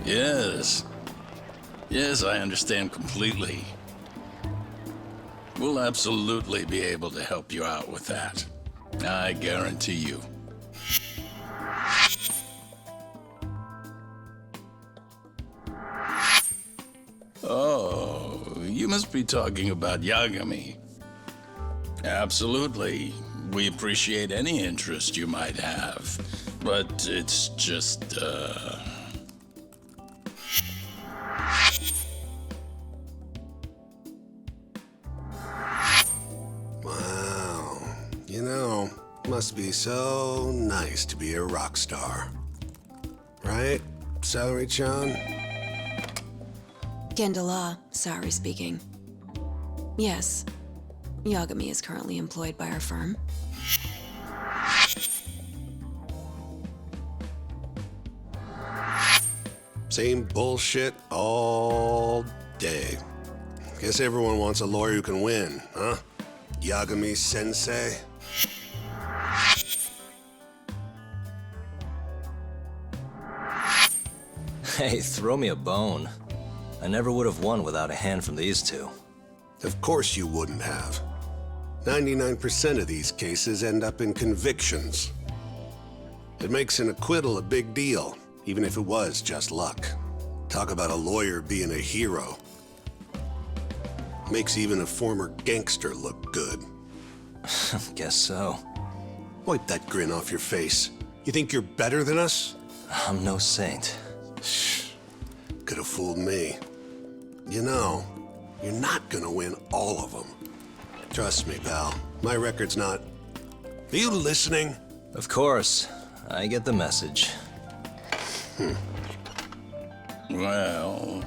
Yes. Yes, I understand completely. We'll absolutely be able to help you out with that. I guarantee you. Oh, you must be talking about Yagami. Absolutely. We appreciate any interest you might have. But it's just, Wow. You know, must be so nice to be a rock star. Right, Celery-chan? Gendala, Saori speaking. Yes, Yagami is currently employed by our firm. Same bullshit all day. Guess everyone wants a lawyer who can win, huh? Yagami-sensei? Hey, throw me a bone. I never would have won without a hand from these two. Of course you wouldn't have. 99% of these cases end up in convictions. It makes an acquittal a big deal, even if it was just luck. Talk about a lawyer being a hero. Makes even a former gangster look good. Guess so. Wipe that grin off your face. You think you're better than us? I'm no saint. Could have fooled me. You know, you're not gonna win all of them. Trust me, pal. My record's not... Are you listening? Of course. I get the message. well,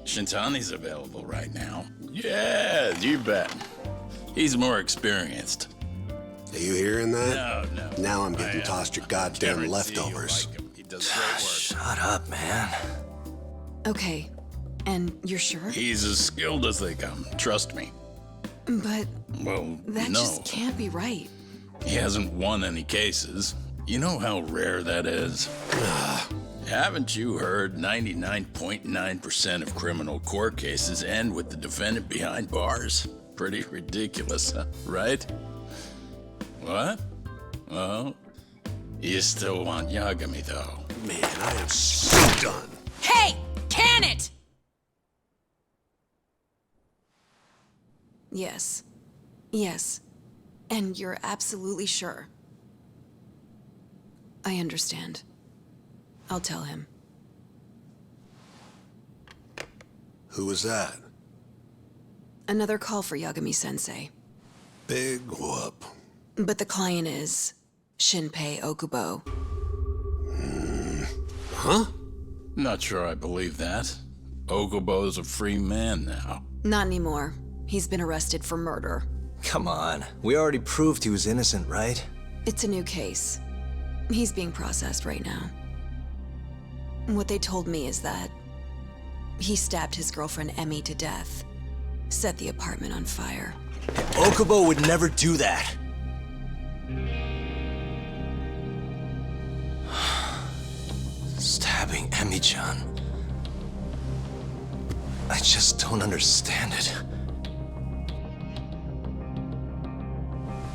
Shintani's available right now. Yeah, you bet. He's more experienced. Are you hearing that? No. Now I'm getting tossed your goddamn Guarantee leftovers. you like him. He does great work. Shut up, man. Okay, and you're sure? He's as skilled as they come, trust me. But Well, that no. just can't be right. He hasn't won any cases. You know how rare that is? Haven't you heard 99.9% of criminal court cases end with the defendant behind bars? Pretty ridiculous, huh? Right? What? Well, you still want Yagami, though. Man, I am so done. Hey! Can it! Yes. Yes. And you're absolutely sure. I understand. I'll tell him. Who was that? Another call for Yagami-sensei. Big whoop. But the client is Shinpei Okubo. Huh? Not sure I believe that. Okubo's a free man now. Not anymore. He's been arrested for murder. Come on. We already proved he was innocent, right? It's a new case. He's being processed right now. What they told me is that he stabbed his girlfriend Emmy to death, set the apartment on fire. Okubo would never do that. Stabbing Emmy-chan. I just don't understand it.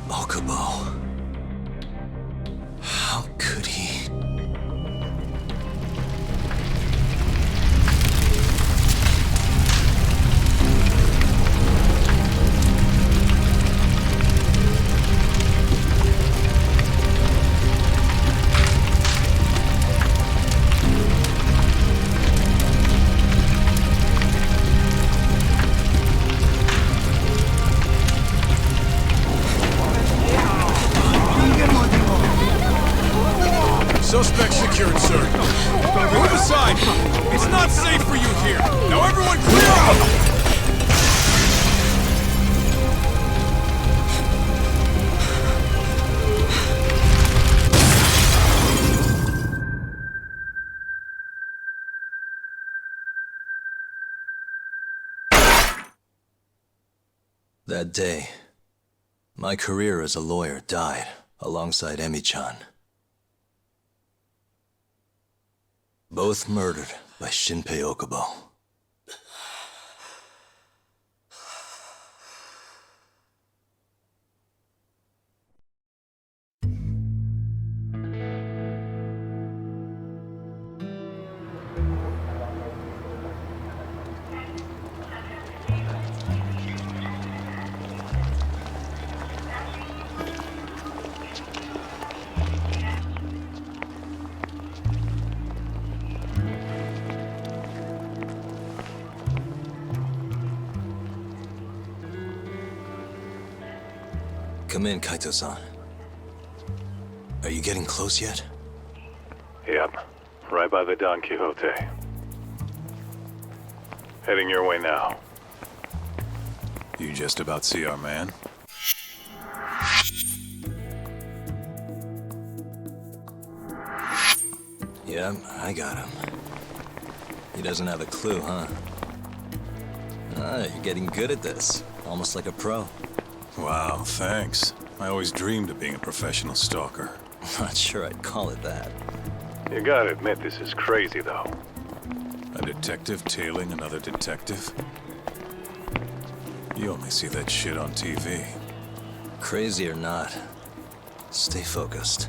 Okubo. How could he? Suspect secured, sir. Move aside! It's not safe for you here! Now everyone clear out! That day, my career as a lawyer died alongside Emmy-chan. Both murdered by Shinpei Okubo. Come in, Kaito-san. Are you getting close yet? Yep, right by the Don Quixote. Heading your way now. You just about see our man? Yeah, I got him. He doesn't have a clue, huh? Ah, you're getting good at this. Almost like a pro. Wow, thanks. I always dreamed of being a professional stalker. Not sure I'd call it that. You gotta admit this is crazy, though. A detective tailing another detective? You only see that shit on TV. Crazy or not, stay focused.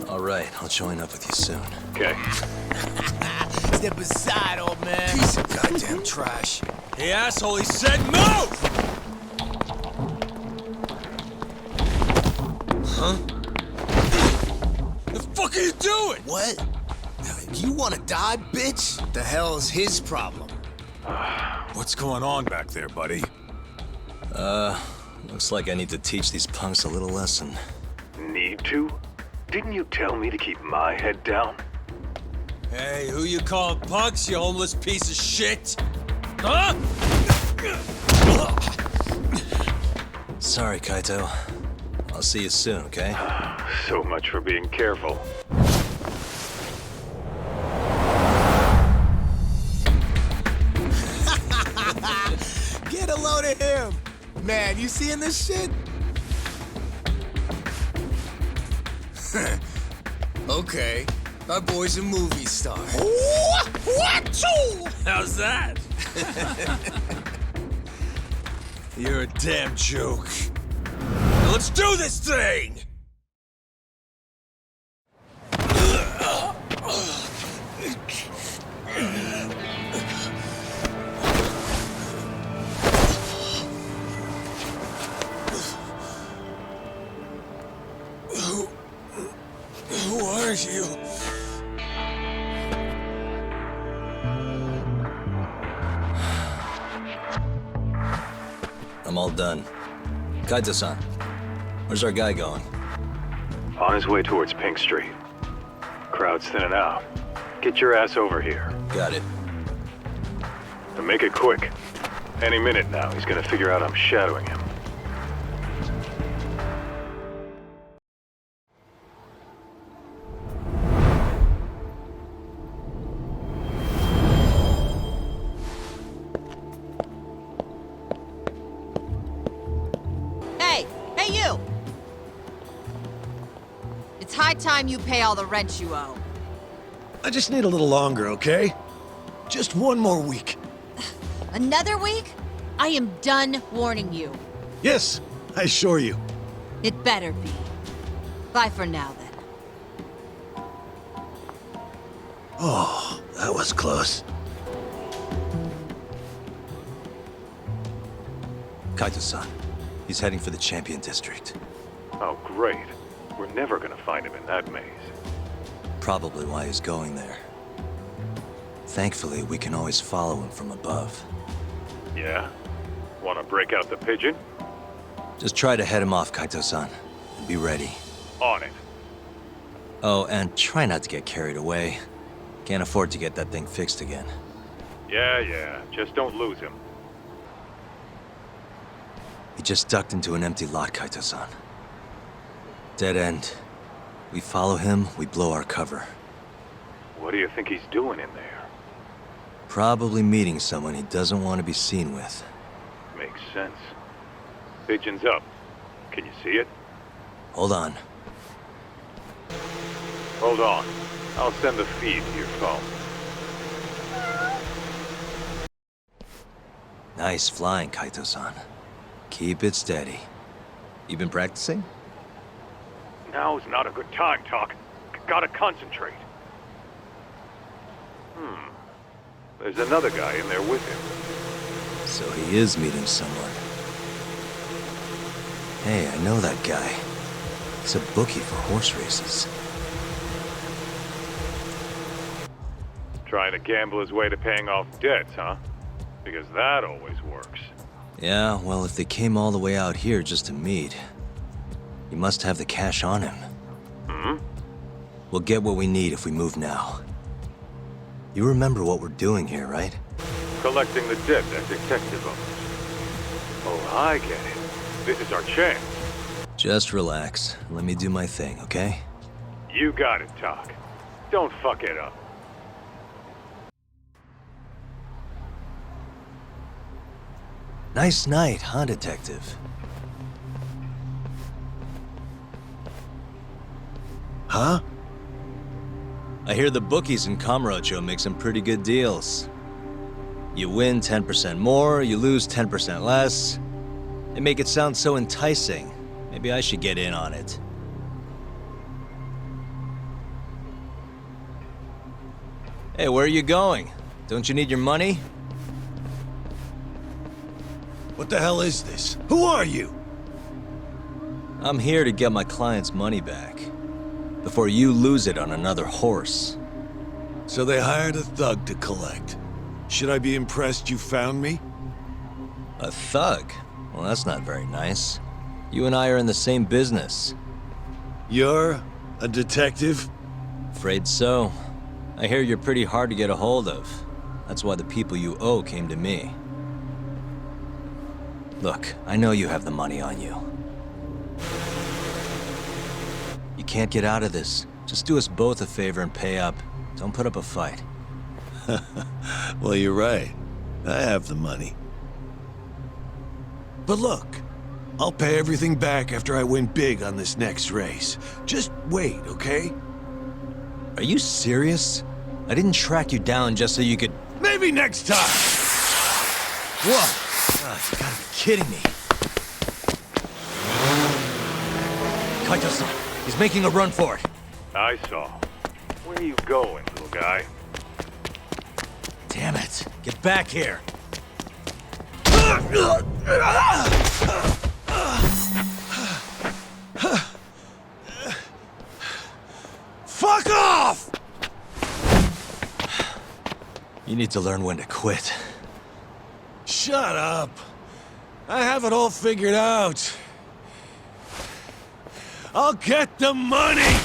All right, I'll join up with you soon. Okay. Step aside, old man. Piece of goddamn trash. Hey, asshole, he said move! Huh? The fuck are you doing? What? You wanna die, bitch? The hell's his problem? What's going on back there, buddy? Looks like I need to teach these punks a little lesson. Need to? Didn't you tell me to keep my head down? Hey, who you calling punks, you homeless piece of shit? Huh? Sorry, Kaito. I'll see you soon, okay? So much for being careful. Get a load of him! Man, you seeing this shit? Okay, our boy's a movie star. How's that? You're a damn joke. Now let's do this thing! Who are you? I'm all done. Kaito-san, where's our guy going? On his way towards Pink Street. Crowd's thinning out. Get your ass over here. Got it. And make it quick. Any minute now, he's gonna figure out I'm shadowing him. Hey, you! It's high time you pay all the rent you owe. I just need a little longer, okay? Just one more week. Another week? I am done warning you. Yes, I assure you. It better be. Bye for now, then. Oh, that was close. Kaito-san, he's heading for the Champion District. Oh, great. We're never gonna find him in that maze. Probably why he's going there. Thankfully, we can always follow him from above. Yeah? Wanna break out the pigeon? Just try to head him off, Kaito-san. And be ready. On it. Oh, and try not to get carried away. Can't afford to get that thing fixed again. Yeah. Just don't lose him. He just ducked into an empty lot, Kaito-san. Dead end. We follow him, we blow our cover. What do you think he's doing in there? Probably meeting someone he doesn't want to be seen with. Makes sense. Pigeon's up. Can you see it? Hold on. Hold on. I'll send the feed to your phone. Nice flying, Kaito-san. Keep it steady. You been practicing? Now's not a good time, Talk. Gotta concentrate. There's another guy in there with him. So he is meeting someone. Hey, I know that guy. He's a bookie for horse races. Trying to gamble his way to paying off debts, huh? Because that always works. Yeah, well, if they came all the way out here just to meet, he must have the cash on him. We'll get what we need if we move now. You remember what we're doing here, right? Collecting the debt that detective owes. Oh, I get it. This is our chance. Just relax. Let me do my thing, okay? You got it, Talk. Don't fuck it up. Nice night, huh, Detective? Huh? I hear the bookies in Kamurocho make some pretty good deals. You win 10% more, you lose 10% less. They make it sound so enticing. Maybe I should get in on it. Hey, where are you going? Don't you need your money? What the hell is this? Who are you? I'm here to get my client's money back. Before you lose it on another horse. So they hired a thug to collect. Should I be impressed you found me? A thug? Well, that's not very nice. You and I are in the same business. You're a detective? Afraid so. I hear you're pretty hard to get a hold of. That's why the people you owe came to me. Look, I know you have the money on you. You can't get out of this. Just do us both a favor and pay up. Don't put up a fight. Well, you're right. I have the money. But look, I'll pay everything back after I win big on this next race. Just wait, okay? Are you serious? I didn't track you down just so you could... Maybe next time! What? You gotta be kidding me. Kaito-san, he's making a run for it. I saw. Where are you going, little guy? Damn it. Get back here. Fuck off! You need to learn when to quit. Shut up. I have it all figured out. I'll get the money!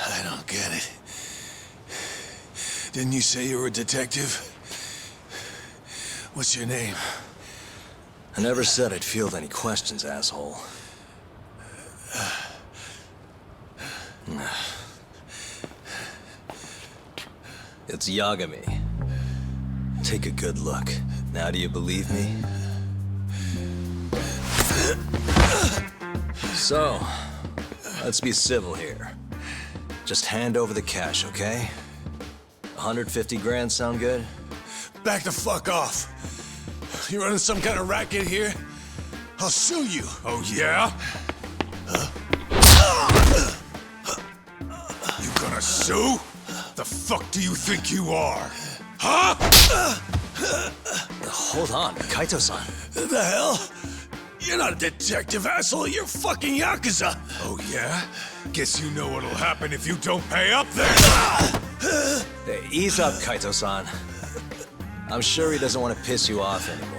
I don't get it. Didn't you say you were a detective? What's your name? I never said I'd field any questions, asshole. It's Yagami. Take a good look. Now do you believe me? So, let's be civil here. Just hand over the cash, okay? 150 grand sound good? Back the fuck off. You running some kind of racket here? I'll sue you. Oh, yeah? You gonna sue? The fuck do you think you are? Huh? Hold on, Kaito-san. The hell? You're not a detective, asshole. You're fucking Yakuza. Oh, yeah? Guess you know what'll happen if you don't pay up then. Hey, ease up, Kaito-san. I'm sure he doesn't want to piss you off anymore.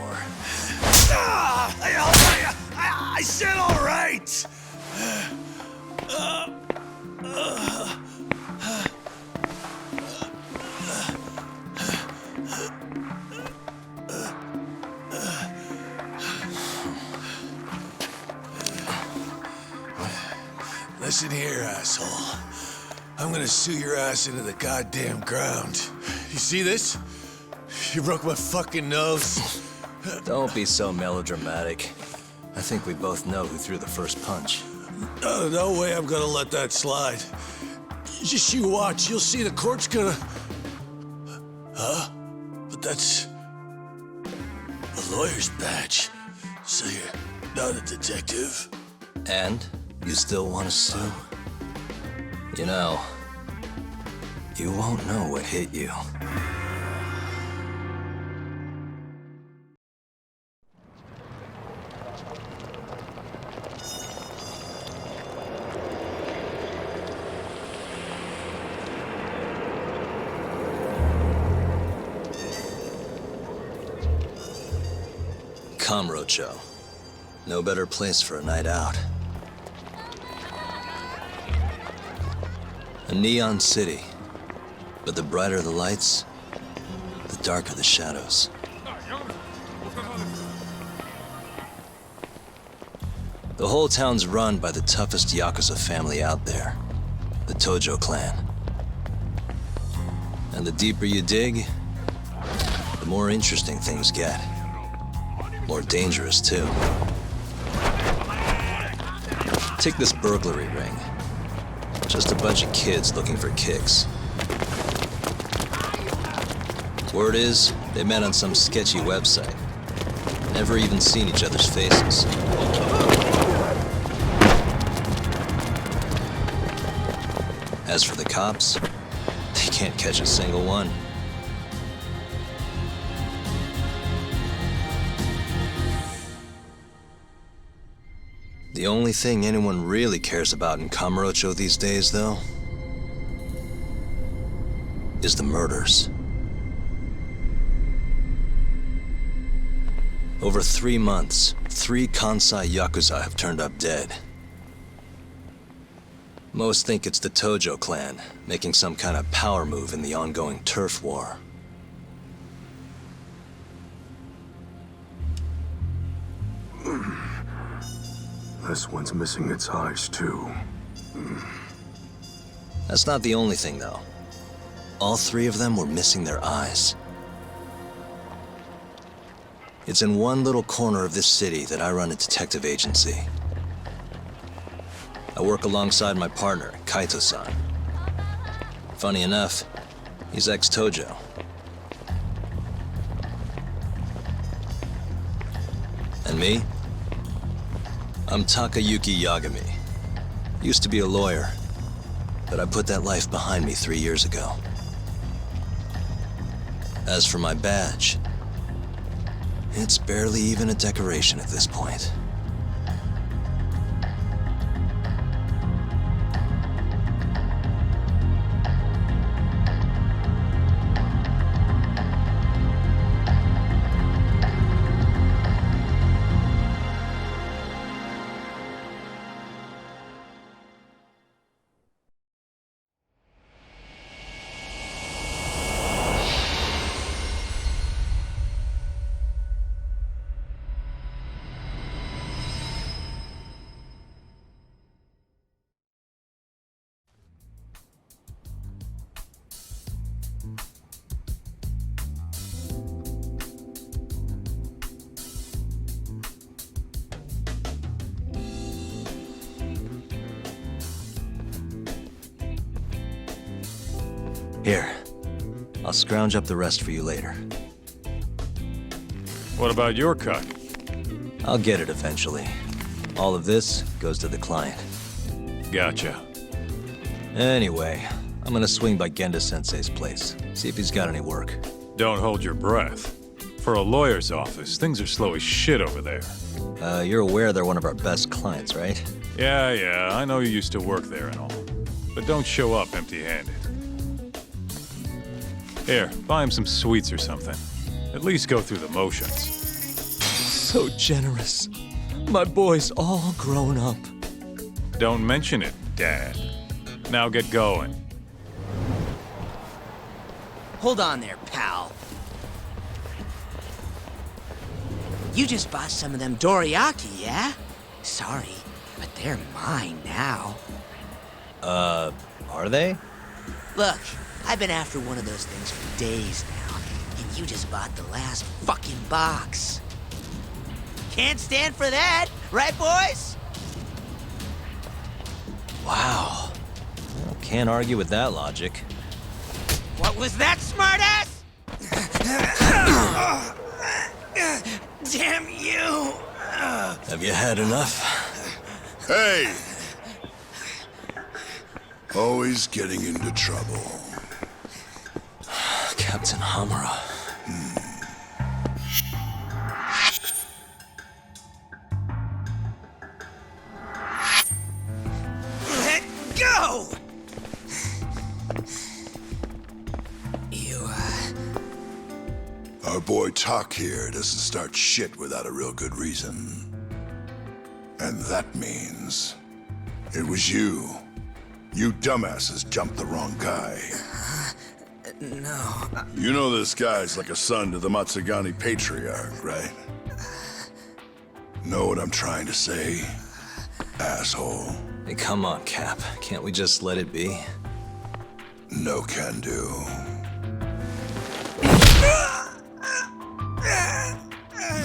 I said all right. Listen here, asshole. I'm gonna sue your ass into the goddamn ground. You see this? You broke my fucking nose. Don't be so melodramatic. I think we both know who threw the first punch. No way I'm gonna let that slide. Just you watch, you'll see the court's gonna... Huh? But that's... a lawyer's badge. So you're not a detective? And? You still want to sue? You know, you won't know what hit you. Kamurocho. No better place for a night out. A neon city. But the brighter the lights, the darker the shadows. The whole town's run by the toughest Yakuza family out there. The Tojo clan. And the deeper you dig, the more interesting things get. More dangerous, too. Take this burglary ring. Just a bunch of kids looking for kicks. Word is, they met on some sketchy website. Never even seen each other's faces. As for the cops, they can't catch a single one. The only thing anyone really cares about in Kamurocho these days, though, is the murders. Over 3 months, 3 Kansai Yakuza have turned up dead. Most think it's the Tojo clan, making some kind of power move in the ongoing turf war. This one's missing its eyes, too. That's not the only thing, though. All 3 of them were missing their eyes. It's in one little corner of this city that I run a detective agency. I work alongside my partner, Kaito-san. Funny enough, he's ex-Tojo. And me? I'm Takayuki Yagami. Used to be a lawyer, but I put that life behind me 3 years ago. As for my badge, it's barely even a decoration at this point. Here, I'll scrounge up the rest for you later. What about your cut? I'll get it eventually. All of this goes to the client. Gotcha. Anyway, I'm gonna swing by Genda-sensei's place, see if he's got any work. Don't hold your breath. For a lawyer's office, things are slow as shit over there. You're aware they're one of our best clients, right? Yeah, I know you used to work there and all. But don't show up empty-handed. Here, buy him some sweets or something. At least go through the motions. So generous. My boy's all grown up. Don't mention it, Dad. Now get going. Hold on there, pal. You just bought some of them dorayaki, yeah? Sorry, but they're mine now. Are they? Look, I've been after one of those things for days now, and you just bought the last fucking box. Can't stand for that, right, boys? Wow. Well, can't argue with that logic. What was that, smartass? Damn you! Have you had enough? Hey! Always getting into trouble. Captain Hamura. Let go! You, Our boy Talk here doesn't start shit without a real good reason. And that means it was you. You dumbasses jumped the wrong guy. No. You know this guy's like a son to the Matsugani Patriarch, right? Know what I'm trying to say? Asshole. Hey, come on, Cap. Can't we just let it be? No can do.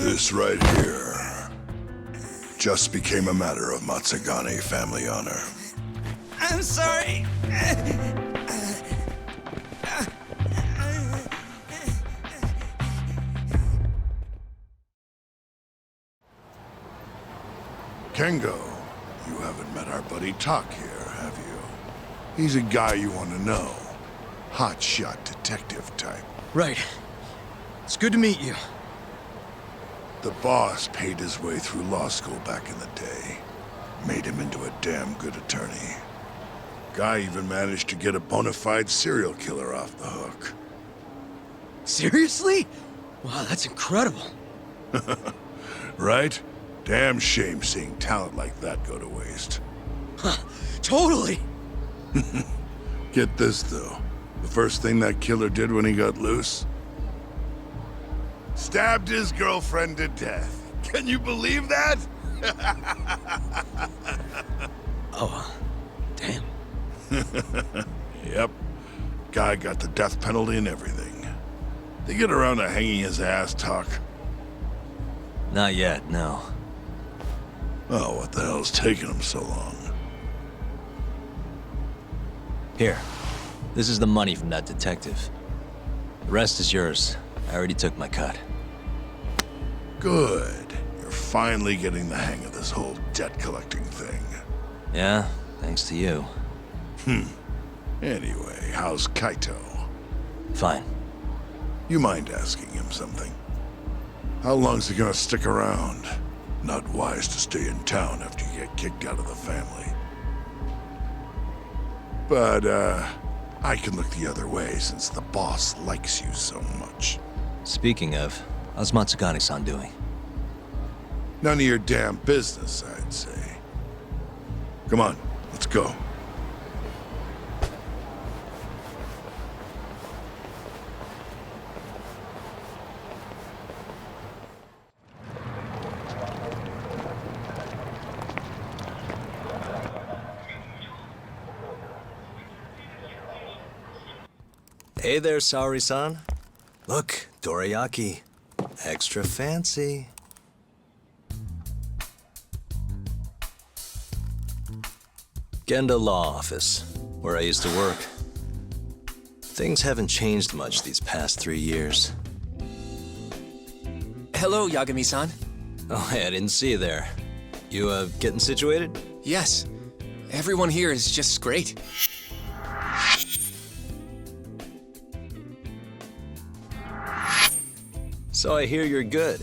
This right here just became a matter of Matsugani family honor. I'm sorry. Kengo, you haven't met our buddy Talk here, have you? He's a guy you want to know. Hotshot detective type. Right. It's good to meet you. The boss paid his way through law school back in the day. Made him into a damn good attorney. Guy even managed to get a bona fide serial killer off the hook. Seriously? Wow, that's incredible. Right? Damn shame seeing talent like that go to waste. Huh, totally. Get this, though. The first thing that killer did when he got loose? Stabbed his girlfriend to death. Can you believe that? Oh, damn. Yep. Guy got the death penalty and everything. They get around to hanging his ass, Talk. Not yet, no. Oh, what the hell's taking him so long? Here. This is the money from that detective. The rest is yours. I already took my cut. Good. You're finally getting the hang of this whole debt collecting thing. Yeah? Thanks to you. Anyway, how's Kaito? Fine. You mind asking him something? How long's he gonna stick around? Not wise to stay in town after you get kicked out of the family. But, I can look the other way since the boss likes you so much. Speaking of, how's Matsugani-san doing? None of your damn business, I'd say. Come on, let's go. Hey there, Saori-san. Look, dorayaki. Extra fancy. Genda Law Office, where I used to work. Things haven't changed much these past 3 years. Hello, Yagami-san. Oh, hey, I didn't see you there. You, getting situated? Yes. Everyone here is just great. So I hear you're good.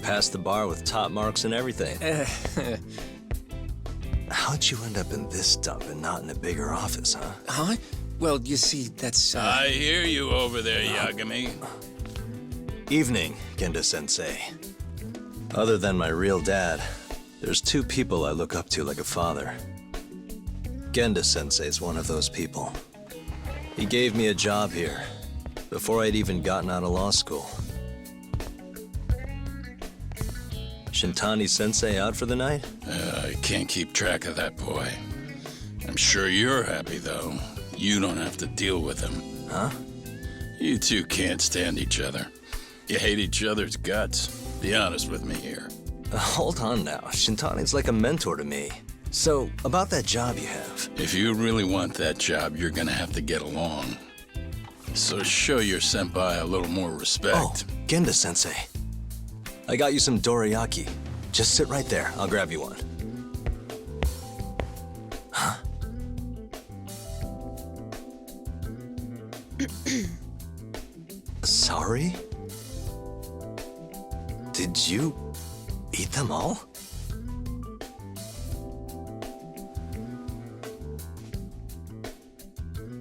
Passed the bar with top marks and everything. How'd you end up in this dump and not in a bigger office, huh? Huh? Well, you see, that's, I hear you over there, Yagami. Evening, Genda-sensei. Other than my real dad, there's 2 people I look up to like a father. Genda-sensei's one of those people. He gave me a job here, before I'd even gotten out of law school. Shintani-sensei out for the night? I can't keep track of that boy. I'm sure you're happy, though. You don't have to deal with him. Huh? You two can't stand each other. You hate each other's guts. Be honest with me here. Hold on now. Shintani's like a mentor to me. So, about that job you have. If you really want that job, you're gonna have to get along. So show your senpai a little more respect. Oh, Genda-sensei. I got you some dorayaki. Just sit right there. I'll grab you one. Huh? Sorry? Did you eat them all?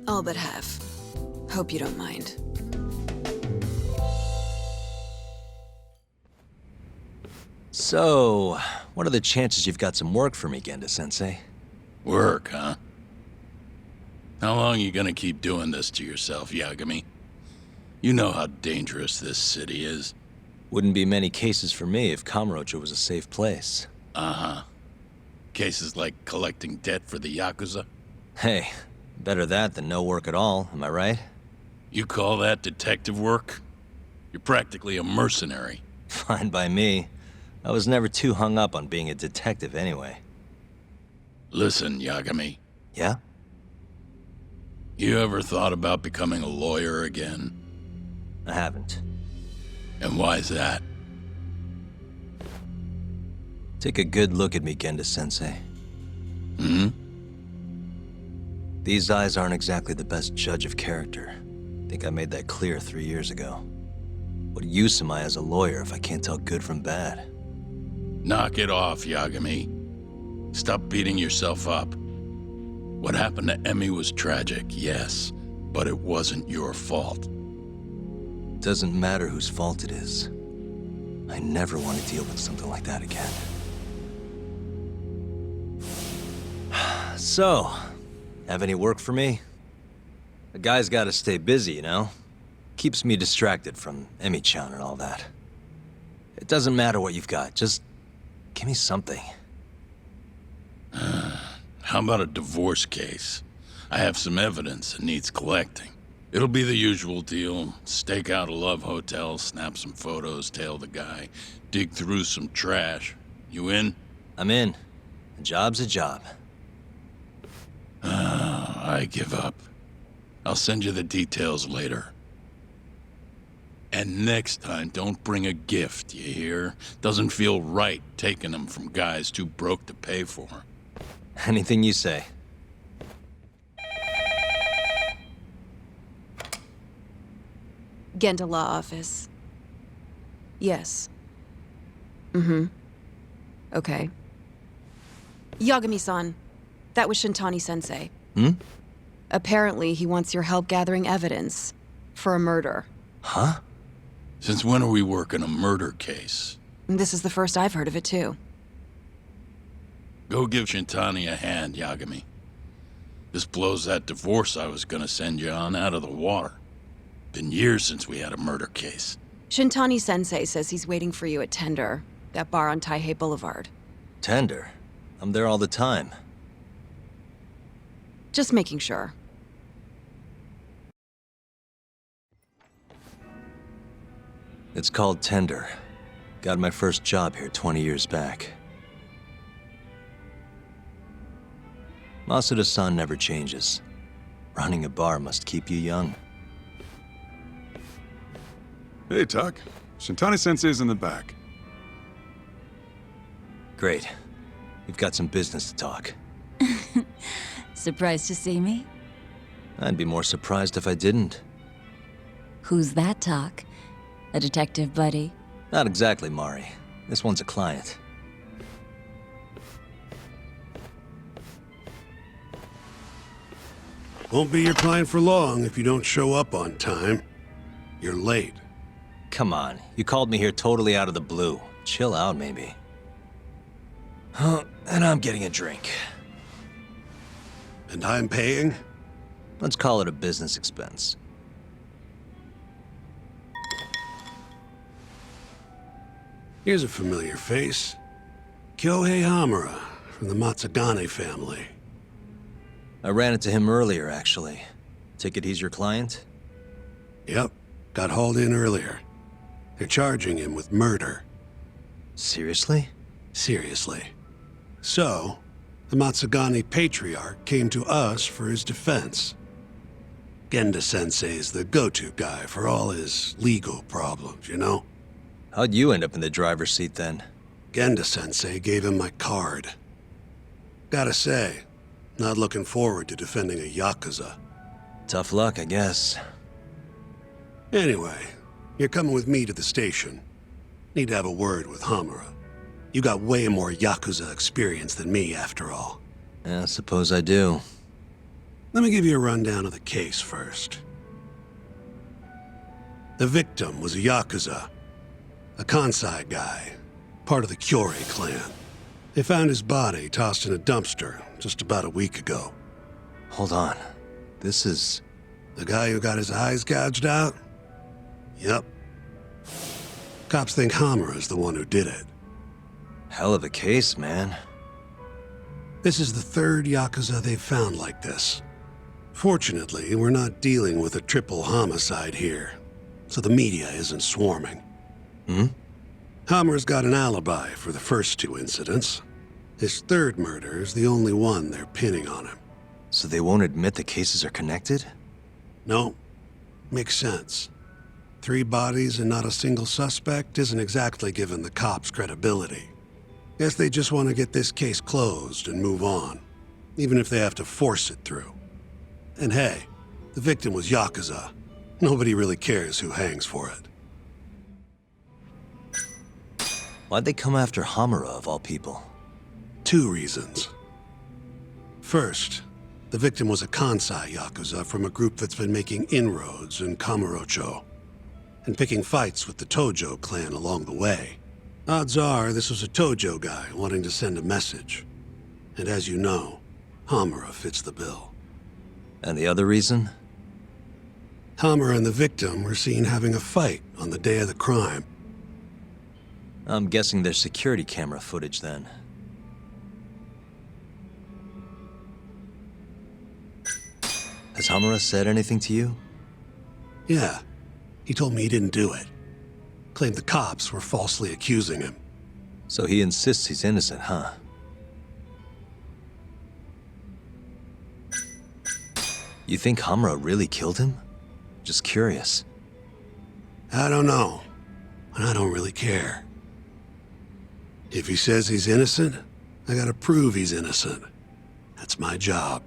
All but half. Hope you don't mind. So, what are the chances you've got some work for me, Genda-sensei? Work, huh? How long you gonna keep doing this to yourself, Yagami? You know how dangerous this city is. Wouldn't be many cases for me if Kamurocho was a safe place. Uh-huh. Cases like collecting debt for the Yakuza? Hey, better that than no work at all, am I right? You call that detective work? You're practically a mercenary. Fine by me. I was never too hung up on being a detective anyway. Listen, Yagami. Yeah? You ever thought about becoming a lawyer again? I haven't. And why's that? Take a good look at me, Genda-sensei. Hmm? These eyes aren't exactly the best judge of character. I think I made that clear 3 years ago. What use am I as a lawyer if I can't tell good from bad? Knock it off, Yagami. Stop beating yourself up. What happened to Emmy was tragic, yes, but it wasn't your fault. Doesn't matter whose fault it is. I never want to deal with something like that again. So, have any work for me? A guy's gotta stay busy, you know? Keeps me distracted from Emmy-chan and all that. It doesn't matter what you've got, just give me something. How about a divorce case? I have some evidence that needs collecting. It'll be the usual deal. Stake out a love hotel, snap some photos, tail the guy, dig through some trash. You in? I'm in. A job's a job. I give up. I'll send you the details later. And next time, don't bring a gift, you hear? Doesn't feel right taking them from guys too broke to pay for. Anything you say. Genda Law Office. Yes. Mm-hmm. Okay. Yagami-san, that was Shintani-sensei. Hmm? Apparently, he wants your help gathering evidence for a murder. Huh? Since when are we working a murder case? This is the first I've heard of it, too. Go give Shintani a hand, Yagami. This blows that divorce I was gonna send you on out of the water. Been years since we had a murder case. Shintani-sensei says he's waiting for you at Tender, that bar on Taihei Boulevard. Tender? I'm there all the time. Just making sure. It's called Tender. Got my first job here 20 years back. Masuda-san never changes. Running a bar must keep you young. Hey, Tuck. Shintani-sensei's in the back. Great. We've got some business to talk. Surprised to see me? I'd be more surprised if I didn't. Who's that, Talk? A detective buddy? Not exactly, Mari. This one's a client. Won't be your client for long if you don't show up on time. You're late. Come on, you called me here totally out of the blue. Chill out, maybe. Huh, and I'm getting a drink. And I'm paying? Let's call it a business expense. Here's a familiar face. Kyohei Hamura from the Matsugane family. I ran into him earlier, actually. Take it he's your client? Yep, got hauled in earlier. They're charging him with murder. Seriously? Seriously. So, the Matsugani Patriarch came to us for his defense. Genda-sensei's the go-to guy for all his legal problems, you know? How'd you end up in the driver's seat then? Genda-sensei gave him my card. Gotta say, not looking forward to defending a Yakuza. Tough luck, I guess. Anyway, you're coming with me to the station. Need to have a word with Hamura. You got way more Yakuza experience than me, after all. Yeah, I suppose I do. Let me give you a rundown of the case first. The victim was a Yakuza, a Kansai guy, part of the Kyorei clan. They found his body tossed in a dumpster just about a week ago. Hold on. This is... The guy who got his eyes gouged out? Yep. Cops think Hamura's the one who did it. Hell of a case, man. This is the third Yakuza they've found like this. Fortunately, we're not dealing with a triple homicide here, so the media isn't swarming. Hamura's got an alibi for the first two incidents. His third murder is the only one they're pinning on him. So they won't admit the cases are connected? No. Makes sense. 3 bodies and not a single suspect isn't exactly giving the cops credibility. Guess they just want to get this case closed and move on, even if they have to force it through. And hey, the victim was Yakuza. Nobody really cares who hangs for it. Why'd they come after Hamura, of all people? 2 reasons. First, the victim was a Kansai Yakuza from a group that's been making inroads in Kamurocho, and picking fights with the Tojo clan along the way. Odds are this was a Tojo guy wanting to send a message. And as you know, Hamura fits the bill. And the other reason? Hamura and the victim were seen having a fight on the day of the crime. I'm guessing there's security camera footage then. Has Hamura said anything to you? Yeah. He told me he didn't do it. Claimed the cops were falsely accusing him. So he insists he's innocent, huh? You think Hamura really killed him? Just curious. I don't know. And I don't really care. If he says he's innocent, I gotta prove he's innocent. That's my job.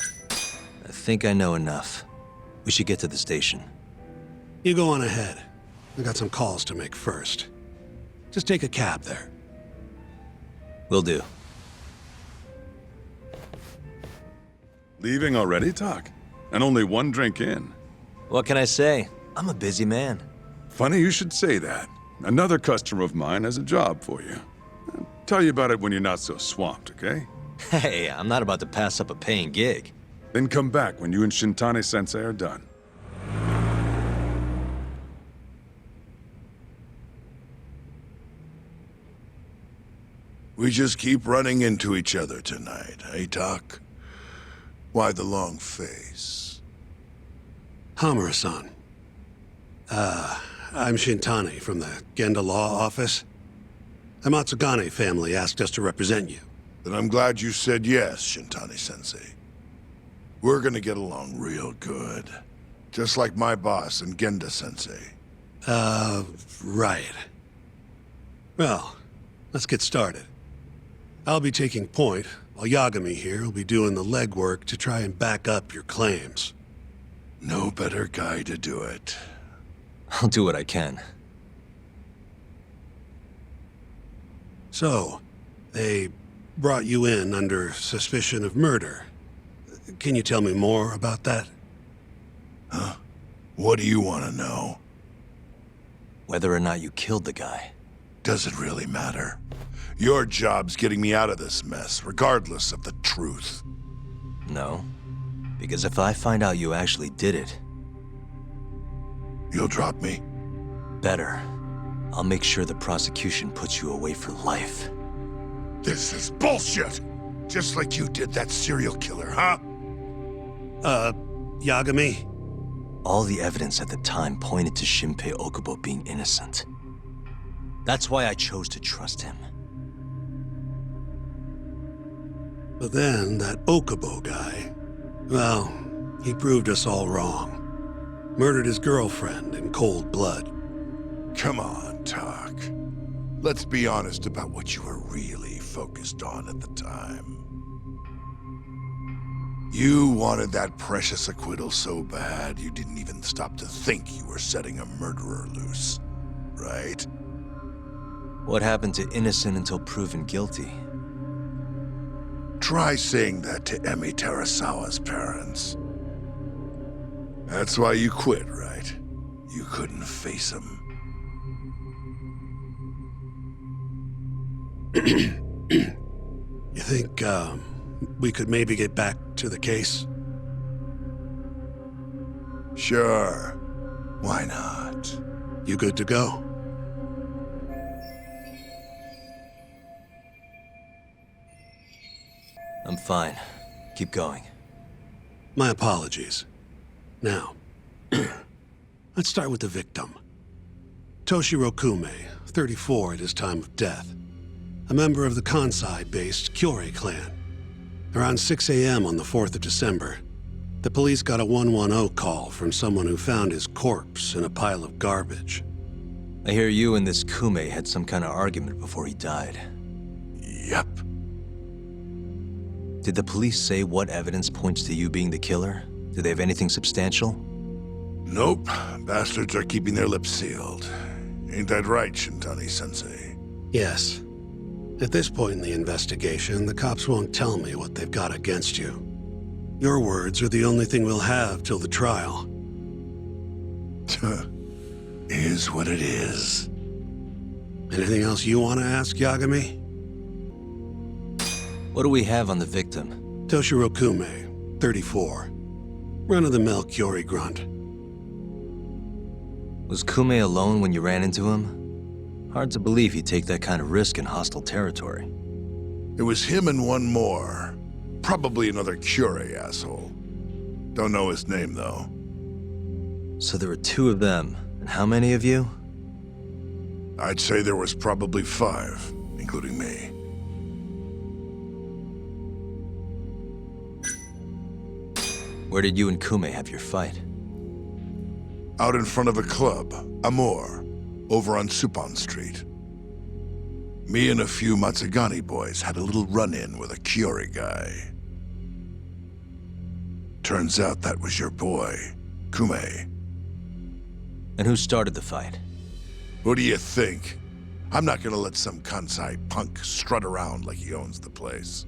I think I know enough. We should get to the station. You go on ahead. I got some calls to make first. Just take a cab there. Will do. Leaving already, Talk? And only 1 drink in. What can I say? I'm a busy man. Funny you should say that. Another customer of mine has a job for you. I'll tell you about it when you're not so swamped, okay? Hey, I'm not about to pass up a paying gig. Then come back when you and Shintani-sensei are done. We just keep running into each other tonight, eh, Talk? Why the long face? Hamura-san. I'm Shintani from the Genda Law Office. The Matsugane family asked us to represent you. Then I'm glad you said yes, Shintani-sensei. We're gonna get along real good. Just like my boss and Genda-sensei. Right. Well, let's get started. I'll be taking point, while Yagami here will be doing the legwork to try and back up your claims. No better guy to do it. I'll do what I can. So, they brought you in under suspicion of murder. Can you tell me more about that? Huh? What do you want to know? Whether or not you killed the guy. Does it really matter? Your job's getting me out of this mess, regardless of the truth. No. Because if I find out you actually did it... You'll drop me? Better. I'll make sure the prosecution puts you away for life. This is bullshit! Just like you did that serial killer, huh? Yagami? All the evidence at the time pointed to Shinpei Okubo being innocent. That's why I chose to trust him. But then, that Okubo guy, well, he proved us all wrong. Murdered his girlfriend in cold blood. Come on, Tak. Let's be honest about what you were really focused on at the time. You wanted that precious acquittal so bad, you didn't even stop to think you were setting a murderer loose, right? What happened to innocent until proven guilty? Try saying that to Emi Terasawa's parents. That's why you quit, right? You couldn't face him. You think, we could maybe get back to the case? Sure. Why not? You good to go? I'm fine. Keep going. My apologies. Now, let's start with the victim. Toshiro Kume, 34 at his time of death. A member of the Kansai-based Kyorei clan. Around 6 a.m. on the 4th of December, the police got a 110 call from someone who found his corpse in a pile of garbage. I hear you and this Kume had some kind of argument before he died. Yep. Did the police say what evidence points to you being the killer? Do they have anything substantial? Nope. Bastards are keeping their lips sealed. Ain't that right, Shintani-sensei? Yes. At this point in the investigation, the cops won't tell me what they've got against you. Your words are the only thing we'll have till the trial. Is what it is. Anything else you want to ask, Yagami? What do we have on the victim? Toshiro Kume, 34. Run-of-the-mill Kyorei grunt. Was Kume alone when you ran into him? Hard to believe he'd take that kind of risk in hostile territory. It was him and one more. Probably another Kyorei asshole. Don't know his name, though. So there were 2 of them. And how many of you? I'd say there was probably 5, including me. Where did you and Kume have your fight? Out in front of a club, Amor, over on Supon Street. Me and a few Matsugani boys had a little run-in with a Kyorei guy. Turns out that was your boy, Kume. And who started the fight? What do you think? I'm not gonna let some Kansai punk strut around like he owns the place.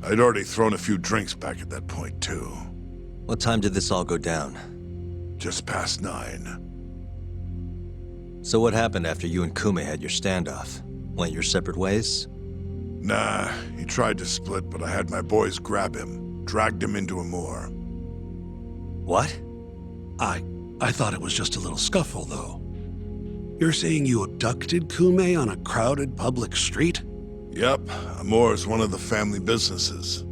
I'd already thrown a few drinks back at that point, too. What time did this all go down? Just past 9. So what happened after you and Kume had your standoff? Went your separate ways? Nah, he tried to split, but I had my boys grab him, dragged him into Amor. What? I thought it was just a little scuffle, though. You're saying you abducted Kume on a crowded public street? Yep, Amor's one of the family businesses.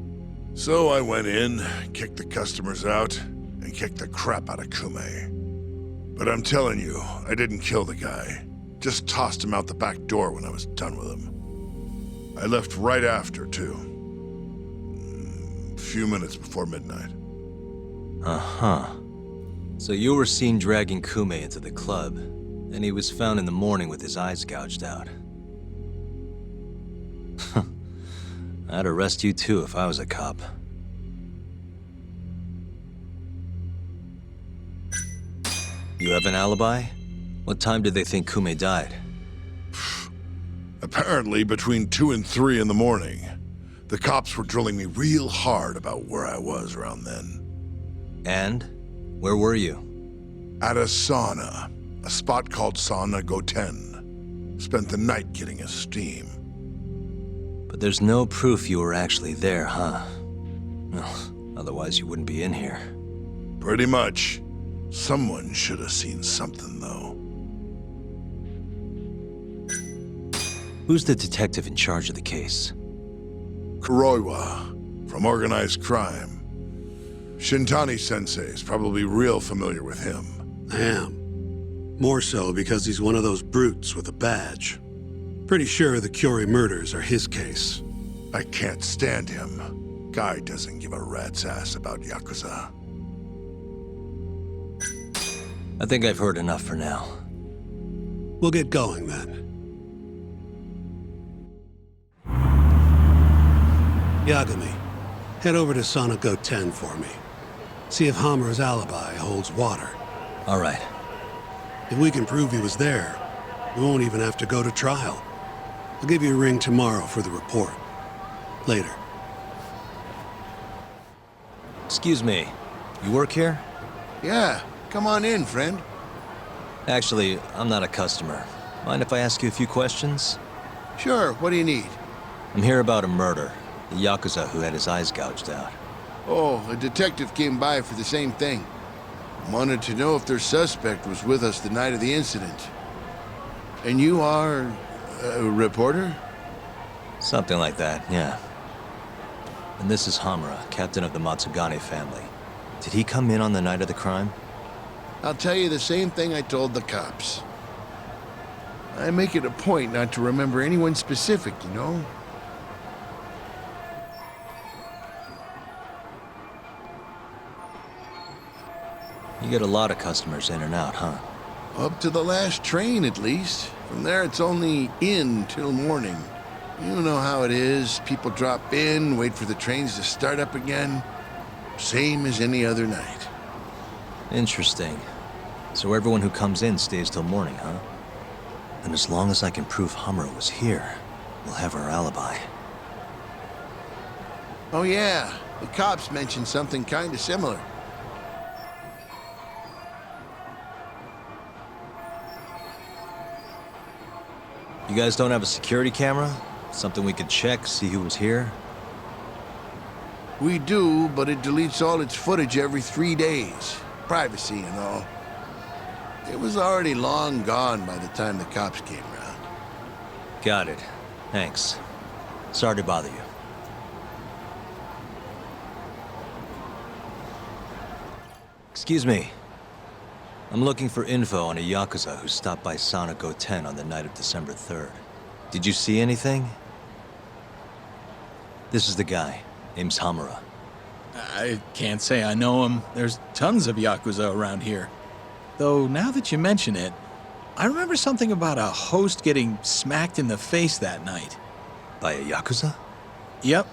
So I went in, kicked the customers out, and kicked the crap out of Kume. But I'm telling you, I didn't kill the guy. Just tossed him out the back door when I was done with him. I left right after, too. A few minutes before midnight. Uh-huh. So you were seen dragging Kume into the club, and he was found in the morning with his eyes gouged out. I'd arrest you too if I was a cop. You have an alibi? What time did they think Kume died? Apparently between 2 and 3 in the morning. The cops were drilling me real hard about where I was around then. And? Where were you? At a sauna. A spot called Sauna Goten. Spent the night getting a steam. But there's no proof you were actually there, huh? Well, otherwise you wouldn't be in here. Pretty much. Someone should have seen something, though. Who's the detective in charge of the case? Kuroiwa, from organized crime. Shintani-sensei is probably real familiar with him. I am. More so because he's one of those brutes with a badge. Pretty sure the Curie murders are his case. I can't stand him. Guy doesn't give a rat's ass about Yakuza. I think I've heard enough for now. We'll get going then. Yagami, head over to Sonico 10 for me. See if Hamura's alibi holds water. All right. If we can prove he was there, we won't even have to go to trial. I'll give you a ring tomorrow for the report. Later. Excuse me, you work here? Yeah, come on in, friend. Actually, I'm not a customer. Mind if I ask you a few questions? Sure, what do you need? I'm here about a murder. The Yakuza who had his eyes gouged out. Oh, a detective came by for the same thing. Wanted to know if their suspect was with us the night of the incident. And you are a reporter? Something like that, yeah. And this is Hamura, captain of the Matsugane family. Did he come in on the night of the crime? I'll tell you the same thing I told the cops. I make it a point not to remember anyone specific, you know? You get a lot of customers in and out, huh? Up to the last train, at least. From there, it's only in till morning. You know how it is. People drop in, wait for the trains to start up again. Same as any other night. Interesting. So everyone who comes in stays till morning, huh? And as long as I can prove Hamura was here, we'll have our alibi. Oh yeah, the cops mentioned something kind of similar. You guys don't have a security camera? Something we could check, see who was here? We do, but it deletes all its footage every 3 days. Privacy and all. It was already long gone by the time the cops came around. Got it. Thanks. Sorry to bother you. Excuse me. I'm looking for info on a Yakuza who stopped by Sonico 10 on the night of December 3rd. Did you see anything? This is the guy. Name's Hamura. I can't say I know him. There's tons of Yakuza around here. Though, now that you mention it, I remember something about a host getting smacked in the face that night. By a Yakuza? Yep.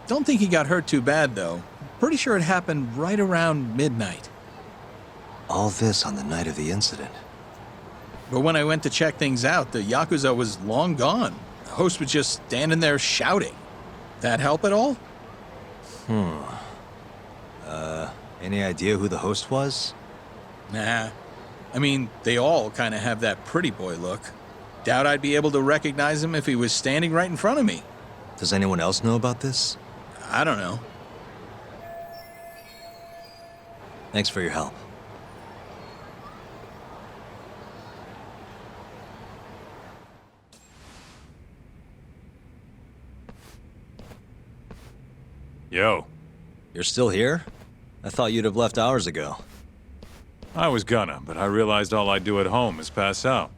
Don't think he got hurt too bad, though. Pretty sure it happened right around midnight. All this on the night of the incident. But when I went to check things out, the Yakuza was long gone. The host was just standing there shouting. That help at all? Any idea who the host was? Nah. I mean, they all kind of have that pretty boy look. Doubt I'd be able to recognize him if he was standing right in front of me. Does anyone else know about this? I don't know. Thanks for your help. Yo. You're still here? I thought you'd have left hours ago. I was gonna, but I realized all I do at home is pass out.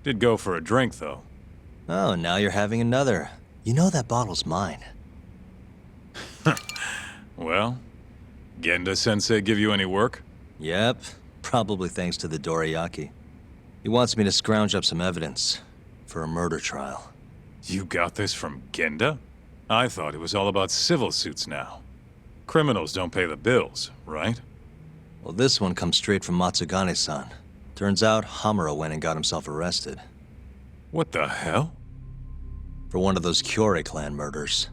Did go for a drink, though. Oh, now you're having another. You know that bottle's mine. Well, Genda-sensei give you any work? Yep, probably thanks to the Dorayaki. He wants me to scrounge up some evidence for a murder trial. You got this from Genda? I thought it was all about civil suits now. Criminals don't pay the bills, right? Well, this one comes straight from Matsugane-san. Turns out Hamura went and got himself arrested. What the hell? For one of those Curie clan murders.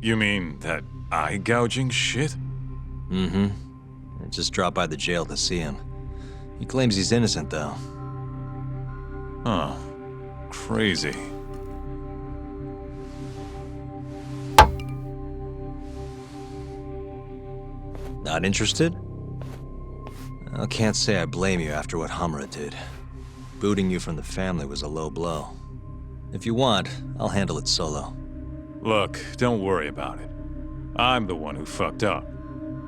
You mean that eye-gouging shit? Mm-hmm. I just dropped by the jail to see him. He claims he's innocent, though. Huh. Crazy. Not interested? I can't say I blame you after what Hamura did. Booting you from the family was a low blow. If you want, I'll handle it solo. Look, don't worry about it. I'm the one who fucked up,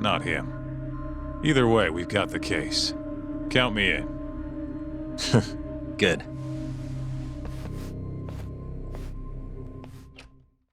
not him. Either way, we've got the case. Count me in. Good.